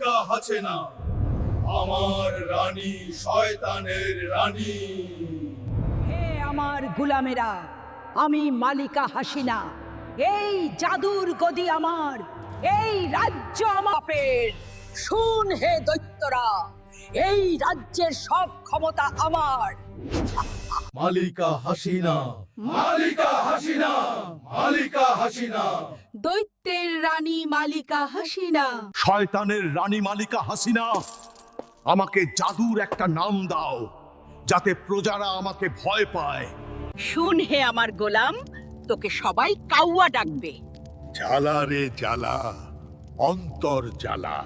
মালিকা হাসিনা আমার রানী, শয়তানের রানী। হে আমার গোলামেরা, আমি মালিকা হাসিনা। এই জাদুর গদি আমার, এই রাজ্য আমার। শুন হে দৈত্যরা, এই রাজ্যের সব ক্ষমতা আমার। মালিকা হাসিনা, মালিকা হাসিনা, মালিকা হাসিনা। দৈত্যের রানী মালিকা হাসিনা। শয়তানের রানী মালিকা হাসিনা, আমাকে জাদুর একটা নাম দাও যাতে প্রজারা আমাকে ভয় পায়। শুন হে আমার গোলাম, তোকে সবাই কাউয়া ডাকবে। জ্বালা রে জ্বালা, অন্তর জ্বালা।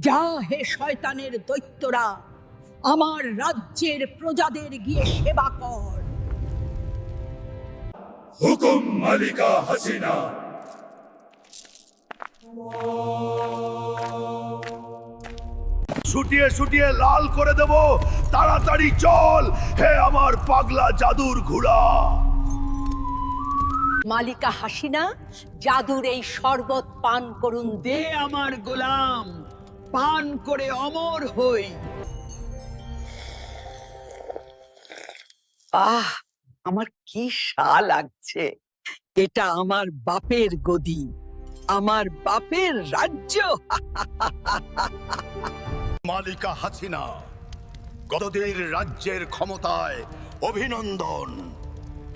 যা হে শয়তানের দৈত্যরা, আমার রাজ্যের প্রজাদের গিয়ে সেবা কর। হুকুম মালিকা হাসিনা। ছুটিয়ে ছুটিয়ে লাল করে দেব, তাড়াতাড়ি চল হে আমার পাগলা জাদুর ঘোড়া। মালিকা হাসিনা, জাদুর এই শরবত পান করুন দে আমার গোলাম, পান করে অমর হই। আহ, আমার কি শাল লাগছে। এটা আমার বাপের গদি, আমার বাপের রাজ্য। মালিকা হাসিনা, গতদের রাজ্যের ক্ষমতায় অভিনন্দন।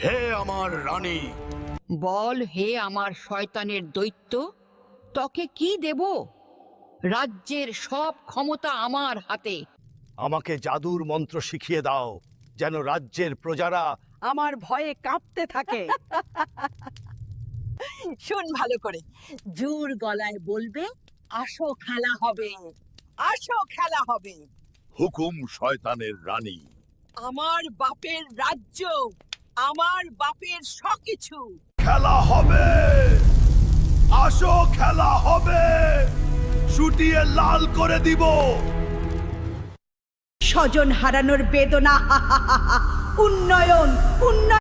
হে আমার রানী, বল হে আমার শয়তানের দৈত্য, তোকে কি দেব? রাজ্যের সব ক্ষমতা আমার হাতে। আমাকে জাদুর মন্ত্র শিখিয়ে দাও যেন রাজ্যের প্রজারা আমার ভয়ে কাঁপতে থাকে। শোন ভালো করে, জোর গলায় বলবে, আসো খেলা হবে, আসো খেলা হবে। হুকুম শয়তানের রানী। আমার বাপের রাজ্য, আমার বাপের সবকিছু। খেলা হবে, আসো খেলা হবে, ছুটিয়ে লাল করে দিব। স্বজন হারানোর বেদনা, উন্নয়ন উন্নয়ন।